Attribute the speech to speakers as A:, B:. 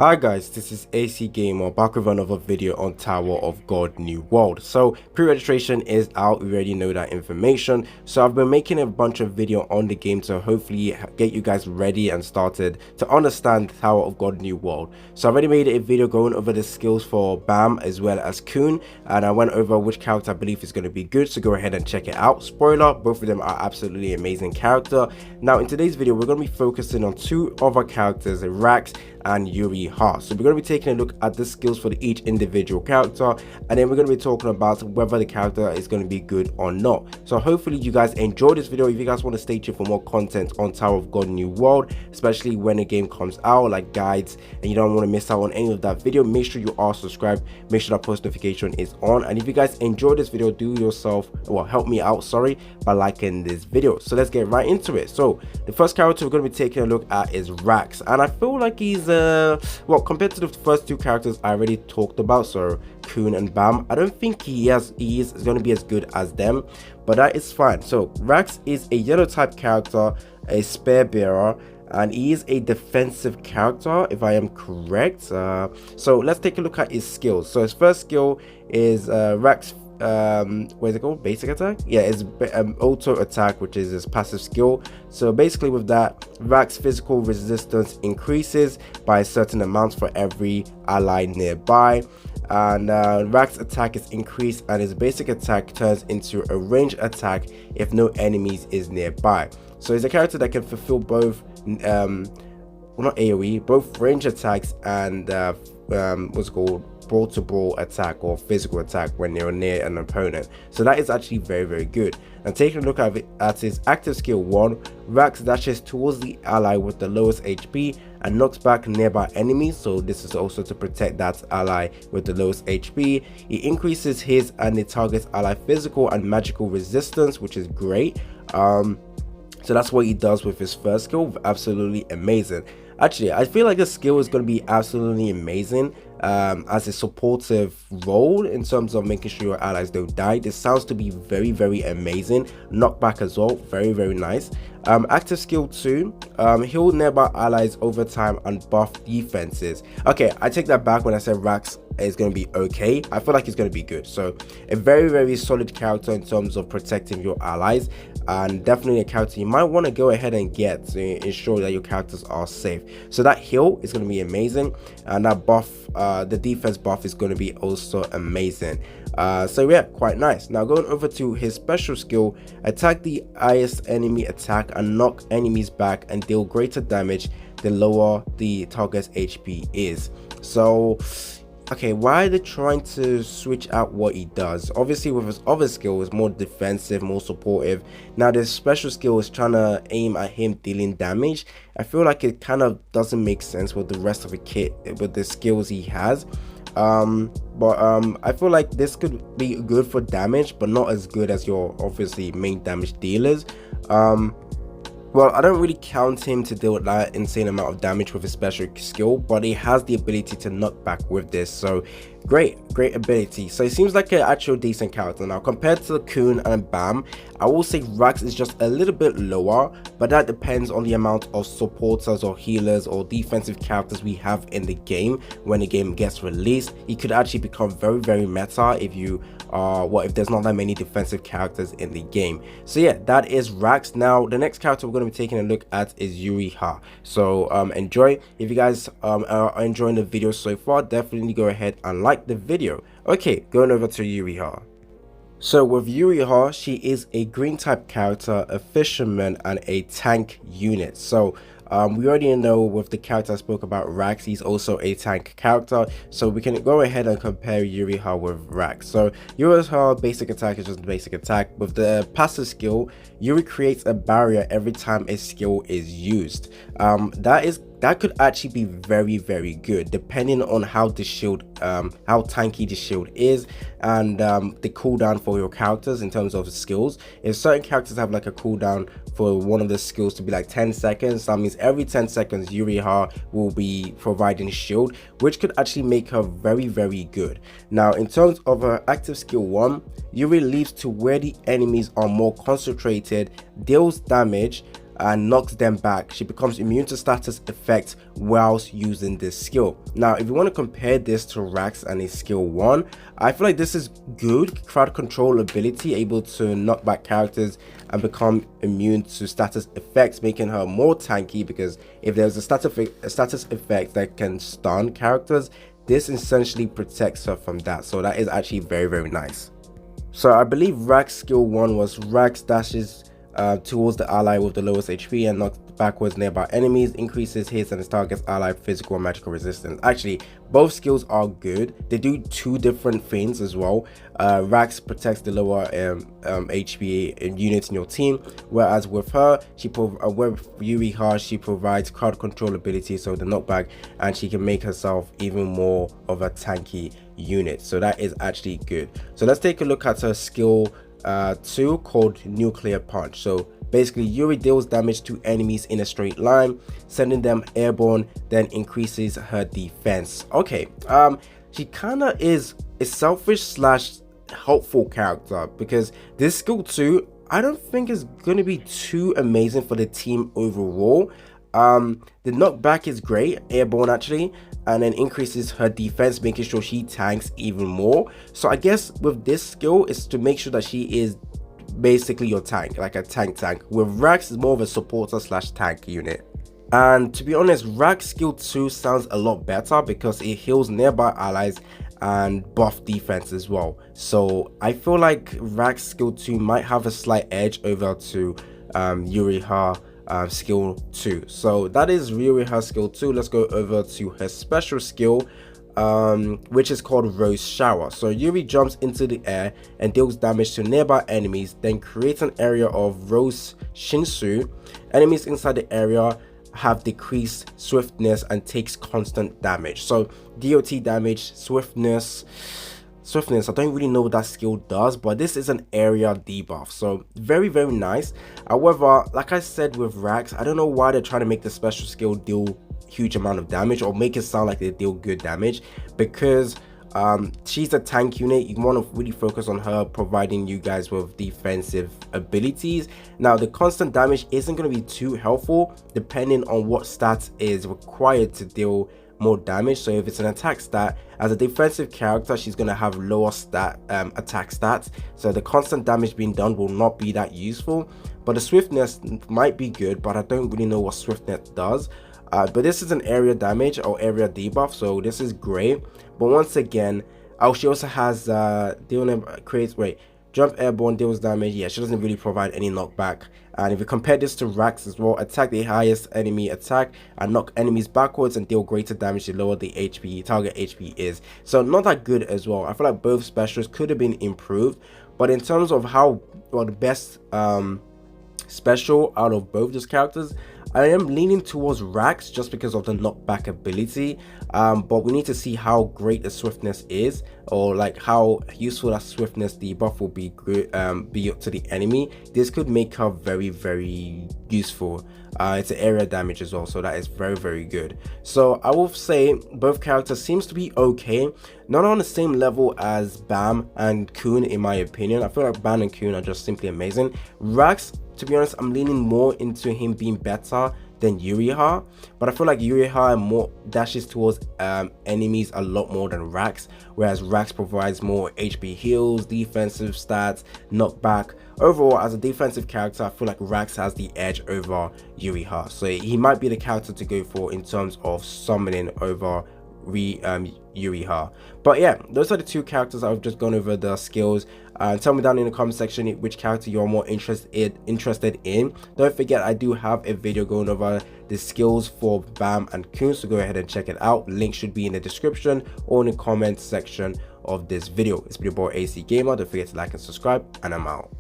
A: Hi guys, this is AC Gamer back with another video on Tower of God New World. So pre-registration is out, we already know that information. So I've been making a bunch of video on the game to hopefully get you guys ready and started to understand Tower of God New World. So I already made a video going over the skills for Bam as well as Kun, and I went over which character I believe is going to be good, so go ahead and check it out. Spoiler, both of them are absolutely amazing character. Now in today's video we're going to be focusing on two other characters, Rak and Yuri. So we're going to be taking a look at the skills for each individual character, and then we're going to be talking about whether the character is going to be good or not. So hopefully you guys enjoyed this video. If you guys want to stay tuned for more content on Tower of God New World, especially when the game comes out, like guides, and you don't want to miss out on any of that video, make sure you are subscribed, make sure that post notification is on. And if you guys enjoyed this video, do yourself, well, help me out, sorry, by liking this video. So let's get right into it. So the first character we're going to be taking a look at is Rak, and I feel like he's well, compared to the first two characters I already talked about, so Kun and Bam, I don't think he is going to be as good as them, but that is fine. So Rak is a yellow type character, a spear bearer, and he is a defensive character if I am correct. So let's take a look at his skills. So his first skill is Rak's what is it called, basic attack? Yeah, it's auto attack, which is his passive skill. So basically with that, Rak's physical resistance increases by a certain amount for every ally nearby, and Rak's attack is increased and his basic attack turns into a ranged attack if no enemies is nearby. So he's a character that can fulfill both well, not AoE, both range attacks and what's it called, brawl to brawl attack or physical attack when you're near an opponent. So that is actually very good. And taking a look at his active skill 1, Rak dashes towards the ally with the lowest HP and knocks back nearby enemies. So this is also to protect that ally with the lowest HP. He increases his and the target's ally physical and magical resistance, which is great. So that's what he does with his first skill. Absolutely amazing. Actually, I feel like the skill is going to be absolutely amazing as a supportive role in terms of making sure your allies don't die. This sounds to be very amazing. Knockback as well, very nice. Active skill 2, heal nearby allies over time and buff defenses. Okay, I take that back when I said Rak is going to be okay. I feel like he's going to be good. So a very solid character in terms of protecting your allies, and definitely a character you might want to go ahead and get to ensure that your characters are safe. So that heal is going to be amazing, and that buff, the defense buff, is going to be also amazing. So yeah, quite nice. Now going over to his special skill, attack the highest enemy attack and knock enemies back and deal greater damage the lower the target's HP is. So okay, why are they trying to switch out what he does? Obviously with his other skill is more defensive, more supportive. Now this special skill is trying to aim at him dealing damage. I feel like it kind of doesn't make sense with the rest of the kit, with the skills he has. I feel like this could be good for damage, but not as good as your obviously main damage dealers. Well, I don't really count him to deal with that insane amount of damage with his special skill, but he has the ability to knock back with this. So great ability. So it seems like an actual decent character. Now compared to Kun and Bam, I will say Rak is just a little bit lower, but that depends on the amount of supporters or healers or defensive characters we have in the game. When the game gets released, he could actually become very meta if you if there's not that many defensive characters in the game. So yeah, that is Rak. Now the next character we're going to be taking a look at is Yuri. So enjoy. If you guys are enjoying the video so far, definitely go ahead and like the video. Okay, going over to Yuri. So with Yuri, she is a green type character, a fisherman, and a tank unit. So we already know with the character I spoke about, Rak, he's also a tank character. So we can go ahead and compare Yuri with Rak. So Yuri's basic attack is just basic attack. With the passive skill, Yuri creates a barrier every time a skill is used. That could actually be very good depending on how the shield, how tanky the shield is, and the cooldown for your characters in terms of skills. If certain characters have like a cooldown for one of the skills to be like 10 seconds, that means every 10 seconds Yuri will be providing shield, which could actually make her very good. Now in terms of her active skill 1, Yuri leaps to where the enemies are more concentrated, deals damage, and knocks them back. She becomes immune to status effects whilst using this skill. Now, if you want to compare this to Rax and his skill 1, I feel like this is good crowd control ability, able to knock back characters and become immune to status effects, making her more tanky, because if there's a status effect that can stun characters, this essentially protects her from that. So that is actually very, very nice. So I believe Rax skill 1 was Rax dashes towards the ally with the lowest HP and knocks backwards nearby enemies, increases his and his target's ally physical and magical resistance. Actually, both skills are good. They do 2 different things as well. Rax protects the lower HP units in your team, whereas with her, with Yuri, she provides crowd control ability, so the knockback, and she can make herself even more of a tanky unit. So that is actually good. So let's take a look at her skill 2 called Nuclear Punch. So basically, Yuri deals damage to enemies in a straight line, sending them airborne, then increases her defense. Okay, she kind of is a selfish slash helpful character, because this skill 2 I don't think is going to be too amazing for the team overall. The knockback is great, airborne actually, and then increases her defense, making sure she tanks even more. So I guess with this skill is to make sure that she is basically your tank, like a tank. With Rax is more of a supporter slash tank unit. And to be honest, Rax skill 2 sounds a lot better because it heals nearby allies and buff defense as well. So I feel like Rax skill 2 might have a slight edge over to Yuri skill 2. So that is Yuri skill 2. Let's go over to her special skill, which is called Rose Shower. So Yuri jumps into the air and deals damage to nearby enemies, then creates an area of Rose Shinsu. Enemies inside the area have decreased swiftness and takes constant damage. So DOT damage, swiftness, I don't really know what that skill does, but this is an area debuff, so very, very nice. However, like I said with Rax, I don't know why they're trying to make the special skill deal huge amount of damage or make it sound like they deal good damage, because she's a tank unit. You want to really focus on her providing you guys with defensive abilities. Now, the constant damage isn't going to be too helpful depending on what stats is required to deal more damage. So if it's an attack stat, as a defensive character, she's going to have lower attack stats, so the constant damage being done will not be that useful. But the swiftness might be good, but I don't really know what swiftness does. But this is an area damage or area debuff, so this is great. But once again, she also has jump airborne, deals damage. Yeah, she doesn't really provide any knockback. And if you compare this to Rax as well, attack the highest enemy attack and knock enemies backwards and deal greater damage the lower the target HP is. So not that good as well. I feel like both specials could have been improved, but in terms of the best special out of both those characters, I am leaning towards Rax just because of the knockback ability, but we need to see how great the swiftness is, or like how useful that swiftness debuff will be to the enemy. This could make her very, very useful. It's an area damage as well, so that is very, very good. So I will say both characters seems to be okay, not on the same level as Bam and Kun in my opinion. I feel like Bam and Kun are just simply amazing. Rax, to be honest, I'm leaning more into him being better than Yuriha, but I feel like Yuriha more dashes towards enemies a lot more than Rax, whereas Rax provides more HP heals, defensive stats, knockback. Overall, as a defensive character, I feel like Rax has the edge over Yuriha, so he might be the character to go for in terms of summoning over Yuriha. But yeah, those are the two characters I've just gone over the skills. Tell me down in the comment section which character you're more interested in. Don't forget, I do have a video going over the skills for Bam and Kun, so go ahead and check it out. Link should be in the description or in the comment section of this video. It's been your boy AC Gamer. Don't forget to like and subscribe, and I'm out.